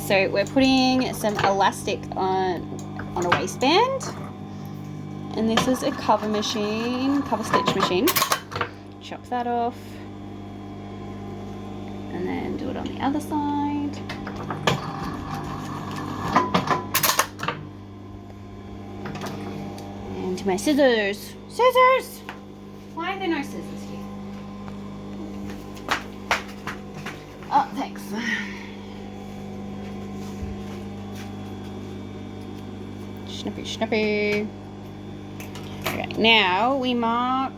so we're putting some elastic on a waistband, and this is a Coverstitch machine. Chop that off, and then do it on the other side. And my scissors. Scissors! Why are there no scissors here? Oh, thanks. Snippy, snippy. Okay, now we mark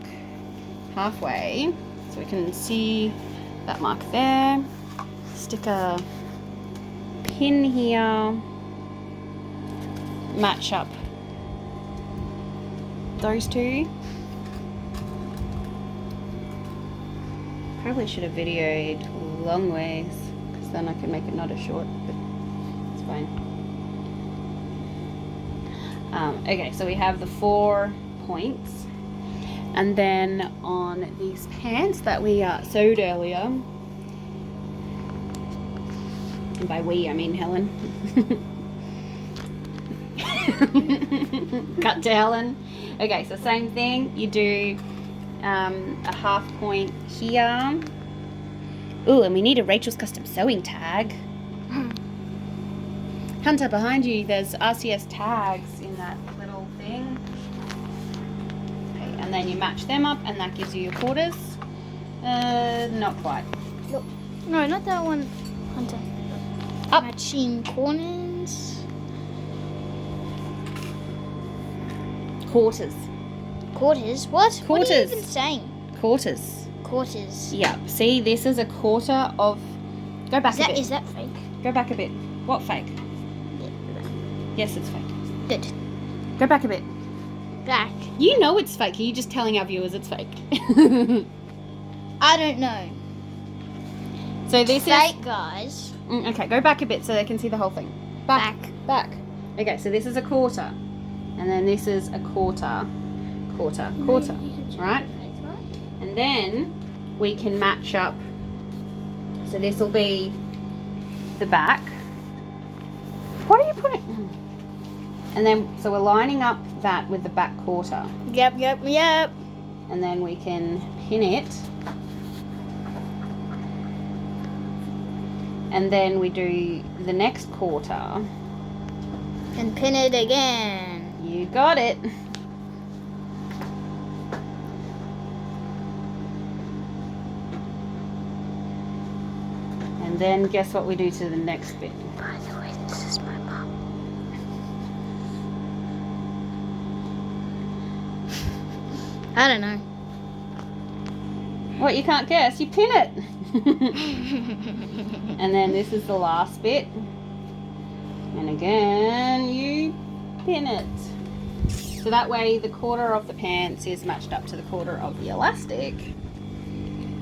halfway so we can see that mark there. Stick a pin here. Match up those two. Probably should have videoed long ways because then I could make it not as short, but it's fine. Okay, so we have the 4 points, and then on these pants that we sewed earlier, and by we I mean Helen. Cut to Helen. Okay, so same thing, you do a half point here. Ooh, and we need a Rachel's Custom Sewing tag. Hunter, behind you, there's RCS tags in that little thing. Okay, and then you match them up, and that gives you your quarters. Not quite. Look. No, not that one, Hunter. Up. Matching corners. Quarters. Quarters? What? Quarters. What are you even saying? Quarters. Quarters. Yep. See, this is a quarter of... Go back a bit. Is that fake? Go back a bit. What fake? Yes, it's fake. Good. Go back a bit. Back. You know it's fake. Are you just telling our viewers it's fake? I don't know. So this Fake, guys. Okay, go back a bit so they can see the whole thing. Back. Okay, so this is a quarter. And then this is a quarter. Quarter. Right? And then we can match up. So this will be the back. What are you putting? And then, so we're lining up that with the back quarter. Yep. And then we can pin it. And then we do the next quarter. And pin it again. You got it. And then guess what we do to the next bit? By the way, this is my mom. I don't know. What, you can't guess? You pin it. And then this is the last bit. And again, you pin it. So that way the quarter of the pants is matched up to the quarter of the elastic.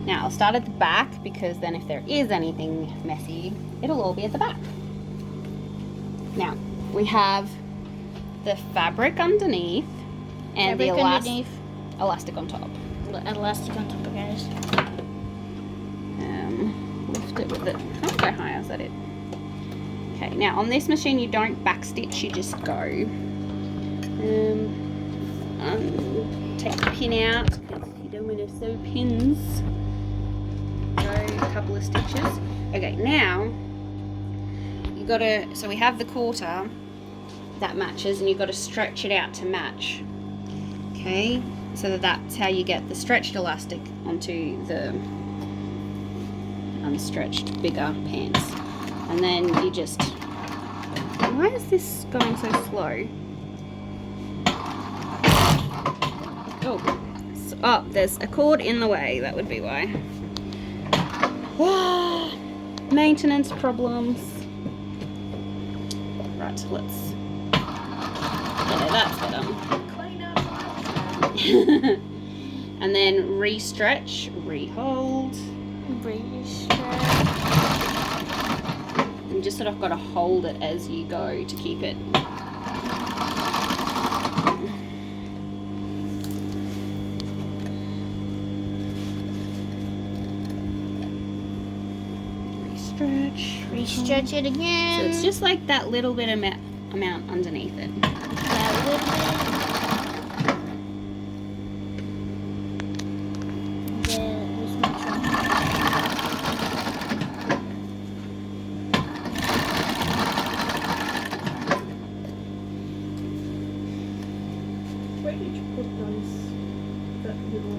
Now I'll start at the back because then if there is anything messy, it'll all be at the back. Now we have the fabric underneath and the elastic on top. Elastic on top, guys. Lift it with it. Oh, go higher, is that it? Okay, now on this machine you don't backstitch, you just go. Take the pin out because you don't want to sew pins. Go a couple of stitches. Okay, now you gotta, so we have the quarter that matches and you've got to stretch it out to match. Okay, so that's how you get the stretched elastic onto the unstretched bigger pants. And then you just, why is this going so slow? Oh, there's a cord in the way, that would be why. Maintenance problems. Right, let's, yeah, that's better. Clean up. And then re-stretch, re-hold. And just sort of got to hold it as you go to keep it. stretch it again. So it's just like that little bit amount underneath it. Yeah, a little bit. Then just make sure. Where did you put those? That little.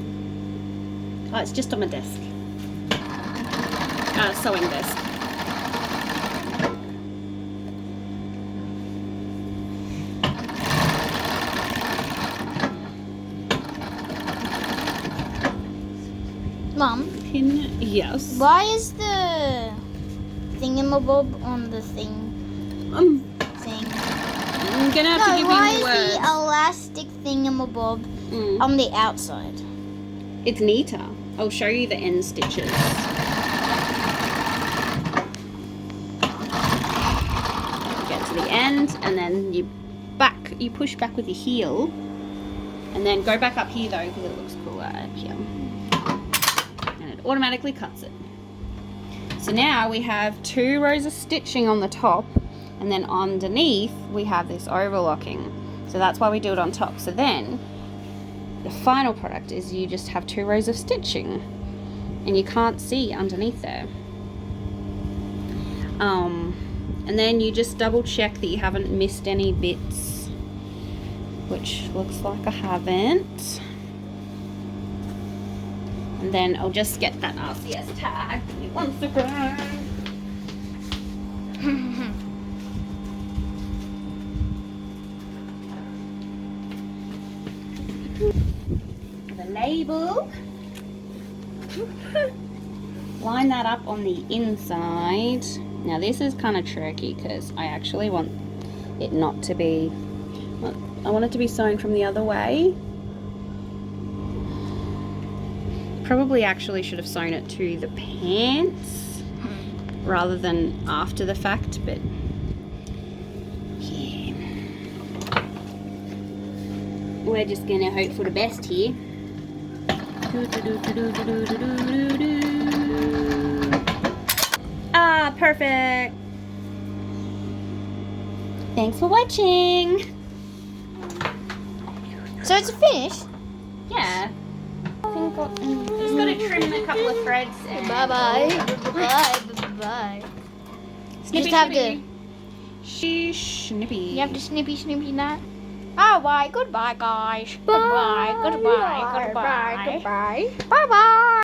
Oh, it's just on my desk. Sewing desk. Mum, Pin, yes. why is the thingamabob on the thing? I'm Thing. gonna have to give why you is words. the elastic thingamabob on the outside? It's neater. I'll show you the end stitches. Get to the end, and then you push back with your heel, and then go back up here though, because it looks cooler up here. And it automatically cuts it. So now we have 2 rows of stitching on the top, and then underneath we have this overlocking. So that's why we do it on top. So then the final product is you just have 2 rows of stitching, and you can't see underneath there. And then you just double check that you haven't missed any bits, which looks like I haven't. And then I'll just get that RCS tag. Give me 1 second. The label. Line that up on the inside. Now this is kind of tricky because I actually want it not to be, I want it to be sewn from the other way. Probably actually should have sewn it to the pants rather than after the fact, but yeah. We're just gonna hope for the best here. Ah, perfect. Thanks for watching. So it's a finish. Yeah. Just gotta trim a couple of threads. And Bye bye. Bye bye. Snippy, Just have snippy. Snippy. You have to snippy that. Oh, bye. Goodbye, guys. Goodbye. Goodbye. Goodbye. Goodbye. Bye bye.